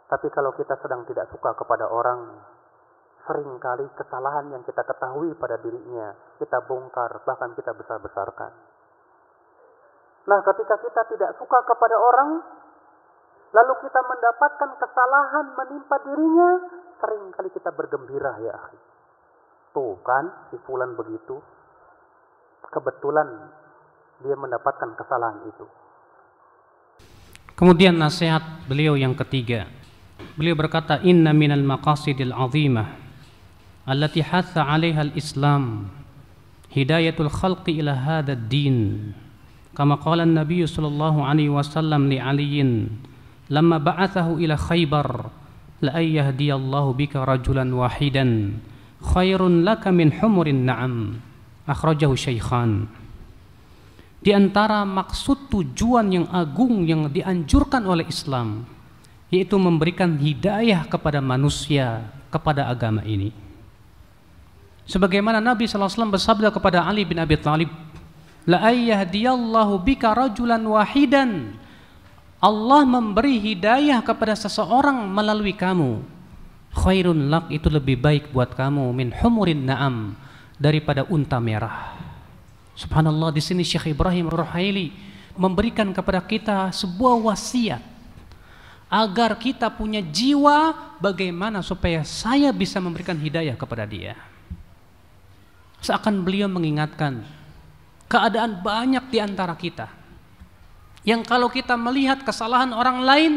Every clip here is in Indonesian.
Tapi kalau kita sedang tidak suka kepada orang, seringkali kesalahan yang kita ketahui pada dirinya, kita bongkar, bahkan kita besar-besarkan. Nah, ketika kita tidak suka kepada orang, lalu kita mendapatkan kesalahan menimpa dirinya, seringkali kita bergembira, ya akhi. Tuh kan, si fulan begitu. Kebetulan dia mendapatkan kesalahan itu. Kemudian nasihat beliau yang ketiga. Beliau berkata, inna minal maqasidil azimah allati hatha 'alaiha al-Islam hidayatul khalqi ila hadha ad-din. Kama qala an-nabiy sallallahu alaihi wasallam li Aliin lamma ba'athahu ila Khaybar la yahdiyallahu bika rajulan wahidan khairun laka min humurin na'am. Akhrajahu Syaikhan. Di antara maksud tujuan yang agung yang dianjurkan oleh Islam, yaitu memberikan hidayah kepada manusia kepada agama ini. Sebagaimana Nabi SAW bersabda kepada Ali bin Abi Thalib, la yahdiyallahu bika rajulan wahidan. Allah memberi hidayah kepada seseorang melalui kamu. Khairun lak, itu lebih baik buat kamu, min humurin na'am, daripada unta merah. Subhanallah, di sini Syekh Ibrahim Ruhaili memberikan kepada kita sebuah wasiat agar kita punya jiwa bagaimana supaya saya bisa memberikan hidayah kepada dia. Seakan beliau mengingatkan keadaan banyak di antara kita yang kalau kita melihat kesalahan orang lain,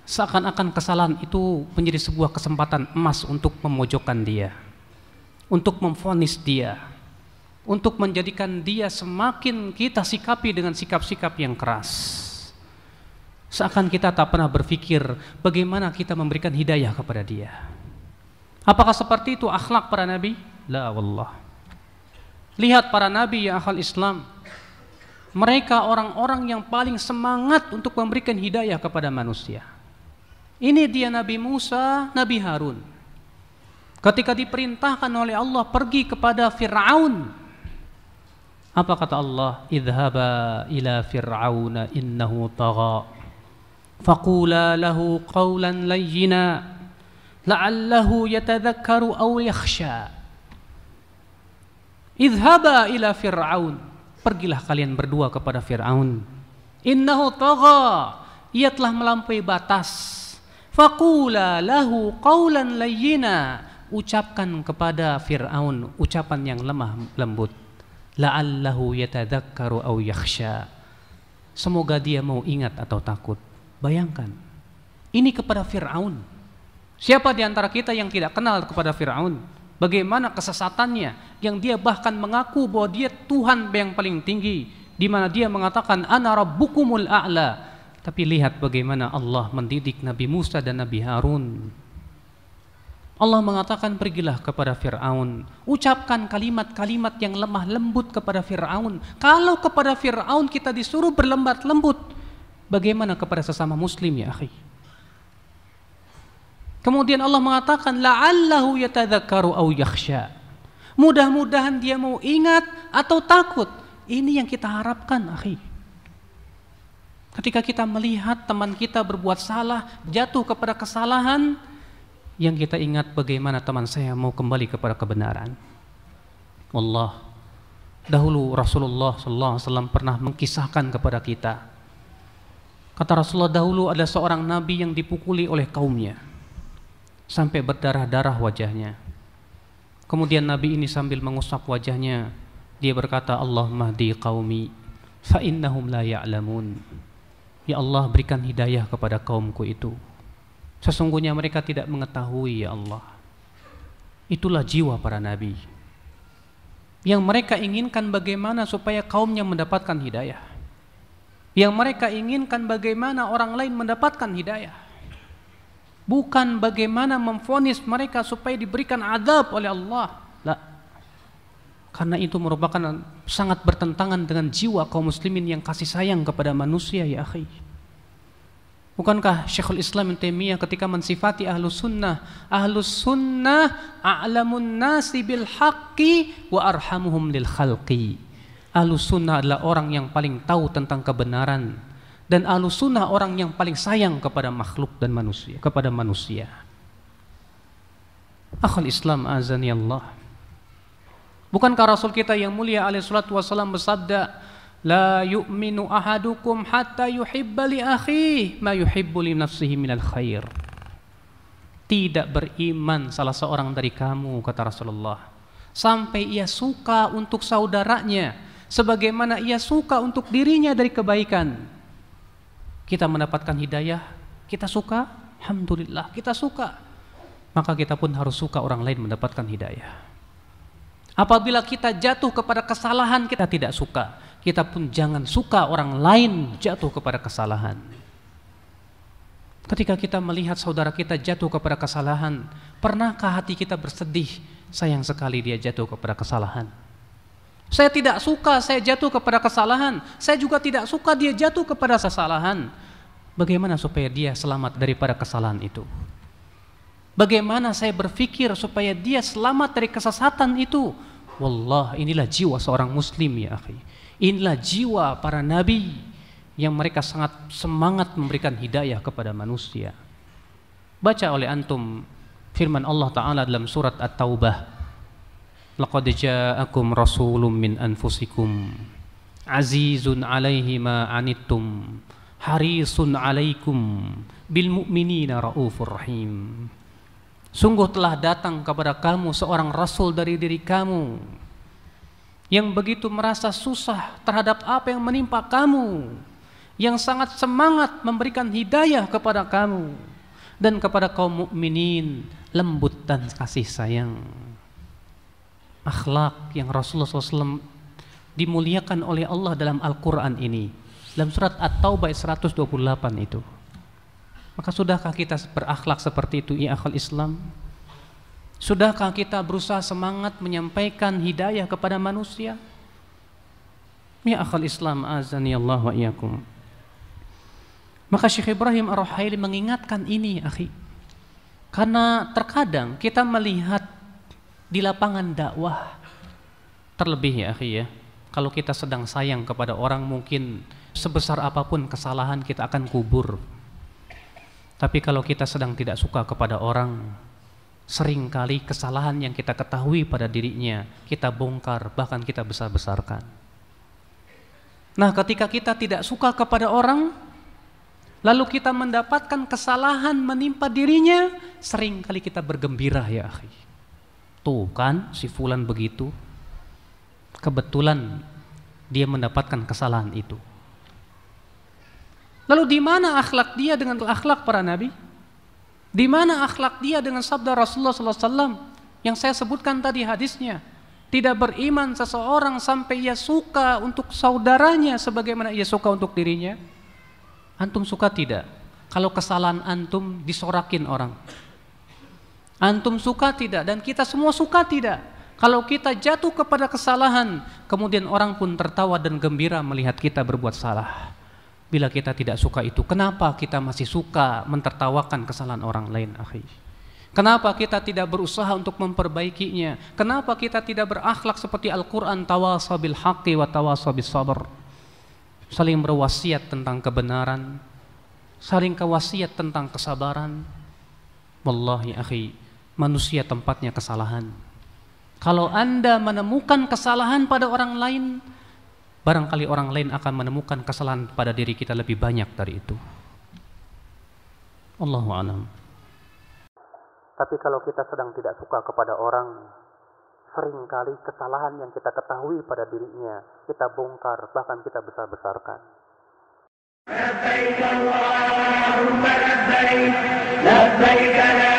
seakan-akan kesalahan itu menjadi sebuah kesempatan emas untuk memojokkan dia, untuk memvonis dia, untuk menjadikan dia semakin kita sikapi dengan sikap-sikap yang keras. Seakan kita tak pernah berpikir bagaimana kita memberikan hidayah kepada dia. Apakah seperti itu akhlak para nabi? La wallah. Lihat para nabi ya akhal Islam, mereka orang-orang yang paling semangat untuk memberikan hidayah kepada manusia. Ini dia Nabi Musa, Nabi Harun. Ketika diperintahkan oleh Allah pergi kepada Fir'aun, apa kata Allah? Idhaba ila fir'auna innahu tagha faqula lahu qawlan layyina la'allahu yatadhakkaru aw yakhsha. Idhaba ila fir'aun, pergilah kalian berdua kepada Fir'aun. Innahu tagha, ia telah melampaui batas. Faqula lahu qawlan layyina, ucapkan kepada Fir'aun ucapan yang lemah lembut. La'allahu yatadhakkaru aw yakhsha, semoga dia mau ingat atau takut. Bayangkan, ini kepada Fir'aun. Siapa di antara kita yang tidak kenal kepada Fir'aun? Bagaimana kesesatannya, yang dia bahkan mengaku bahwa dia Tuhan yang paling tinggi, di mana dia mengatakan ana rabbukumul a'la. Tapi lihat bagaimana Allah mendidik Nabi Musa dan Nabi Harun. Allah mengatakan pergilah kepada Fir'aun, ucapkan kalimat-kalimat yang lemah lembut kepada Fir'aun. Kalau kepada Fir'aun kita disuruh berlembat lembut, bagaimana kepada sesama muslim ya akhi? Kemudian Allah mengatakan la'allahu yatadhakkaru aw yakhsha, mudah-mudahan dia mau ingat atau takut. Ini yang kita harapkan akhi. Ketika kita melihat teman kita berbuat salah, jatuh kepada kesalahan, yang kita ingat bagaimana teman saya mau kembali kepada kebenaran. Wallah, dahulu Rasulullah SAW pernah mengkisahkan kepada kita. Kata Rasulullah, dahulu ada seorang nabi yang dipukuli oleh kaumnya sampai berdarah-darah wajahnya. Kemudian nabi ini sambil mengusap wajahnya, dia berkata, Allahumma hdi qaumi fa innahum la ya'lamun. Ya Allah, berikan hidayah kepada kaumku itu, sesungguhnya mereka tidak mengetahui ya Allah. Itulah jiwa para nabi, yang mereka inginkan bagaimana supaya kaumnya mendapatkan hidayah, yang mereka inginkan bagaimana orang lain mendapatkan hidayah, bukan bagaimana memvonis mereka supaya diberikan azab oleh Allah. La. Karena itu merupakan sangat bertentangan dengan jiwa kaum muslimin yang kasih sayang kepada manusia ya akhi. Bukankah Syekhul Islam Ibnu Taimiyah ketika mensifati ahlus sunnah a'lamun nasi bil haqqi wa arhamuhum lil khalqi. Ahlus sunnah adalah orang yang paling tahu tentang kebenaran Dan Ahlussunnah orang yang paling sayang kepada makhluk dan manusia, kepada manusia. Akhul Islam azani Allah. Bukankah Rasul kita yang mulia alaihi salatu wasallam bersabda, la yu'minu ahadukum hatta yuhibba li akhihi ma yuhibbu li nafsihi minal khair. Tidak beriman salah seorang dari kamu, kata Rasulullah, sampai ia suka untuk saudaranya sebagaimana ia suka untuk dirinya dari kebaikan. Kita mendapatkan hidayah, kita suka, alhamdulillah, kita suka. Maka kita pun harus suka orang lain mendapatkan hidayah. Apabila kita jatuh kepada kesalahan, kita tidak suka. Kita pun jangan suka orang lain jatuh kepada kesalahan. Ketika kita melihat saudara kita jatuh kepada kesalahan, pernahkah hati kita bersedih, sayang sekali dia jatuh kepada kesalahan? Saya tidak suka saya jatuh kepada kesalahan, saya juga tidak suka dia jatuh kepada kesalahan. Bagaimana supaya dia selamat daripada kesalahan itu? Bagaimana saya berpikir supaya dia selamat dari kesesatan itu? Wallah, inilah jiwa seorang muslim ya akhi. Inilah jiwa para nabi yang mereka sangat semangat memberikan hidayah kepada manusia. Baca oleh antum firman Allah Ta'ala dalam surat At-Taubah, laqad ja'akum rasulun min anfusikum azizun alaihi ma anittum harisun alaikum bil mu'minina raufur rahim. Sungguh telah datang kepada kamu seorang rasul dari diri kamu yang begitu merasa susah terhadap apa yang menimpa kamu, yang sangat semangat memberikan hidayah kepada kamu dan kepada kaum mukminin, lembut dan kasih sayang. Akhlak yang Rasulullah SAW dimuliakan oleh Allah dalam Al-Quran ini, dalam surat At-Taubah 128 itu. Maka sudahkah kita berakhlak seperti itu ya akhul Islam? Sudahkah kita berusaha semangat menyampaikan hidayah kepada manusia? Ya akhul Islam azani Allah wa iyyakum. Maka Syekh Ibrahim Ar-Ruhaili mengingatkan ini akhi. Karena terkadang kita melihat di lapangan dakwah, terlebih ya akhi ya, kalau kita sedang sayang kepada orang, mungkin sebesar apapun kesalahan kita akan kubur. Tapi kalau kita sedang tidak suka kepada orang, seringkali kesalahan yang kita ketahui pada dirinya kita bongkar, bahkan kita besar-besarkan. Nah, ketika kita tidak suka kepada orang, lalu kita mendapatkan kesalahan menimpa dirinya, seringkali kita bergembira ya akhi. Tuh kan si fulan begitu, kebetulan dia mendapatkan kesalahan itu. Lalu di mana akhlak dia dengan akhlak para nabi? Di mana akhlak dia dengan sabda Rasulullah SAW yang saya sebutkan tadi hadisnya? Tidak beriman seseorang sampai ia suka untuk saudaranya sebagaimana ia suka untuk dirinya. Antum suka tidak kalau kesalahan antum disorakin orang? Antum suka tidak? Dan kita semua suka tidak kalau kita jatuh kepada kesalahan, kemudian orang pun tertawa dan gembira melihat kita berbuat salah? Bila kita tidak suka itu, kenapa kita masih suka mentertawakan kesalahan orang lain akhi? Kenapa kita tidak berusaha untuk memperbaikinya? Kenapa kita tidak berakhlak seperti Al-Quran, tawassaw bil haqqi wa tawassaw bis sabr, saling berwasiat tentang kebenaran, saling kewasiat tentang kesabaran? Wallahi akhi, manusia tempatnya kesalahan. Kalau Anda menemukan kesalahan pada orang lain, barangkali orang lain akan menemukan kesalahan pada diri kita lebih banyak dari itu. Allahu a'lam. Tapi kalau kita sedang tidak suka kepada orang, seringkali kesalahan yang kita ketahui pada dirinya kita bongkar, bahkan kita besar-besarkan. Labbaik Allahumma labbaik, labbaik la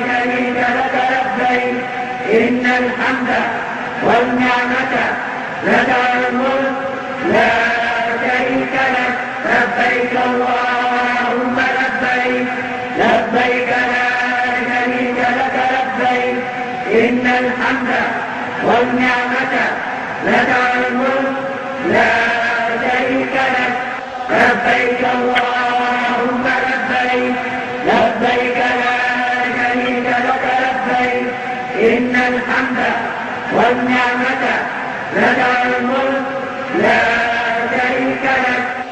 syarika lak labbaik, innal hamda wal ni'mata lakal mulk la syarika lak, labbaik Allahumma labbaik, labbaik la syarika lak labbaik, innal hamda wal ni'mata lakal mulk la syarika lak, labbaik Allahumma labbaik, labbaik la syarika lak labbaik, innal hamda wal ni'mata lakal mulk la syarika lak.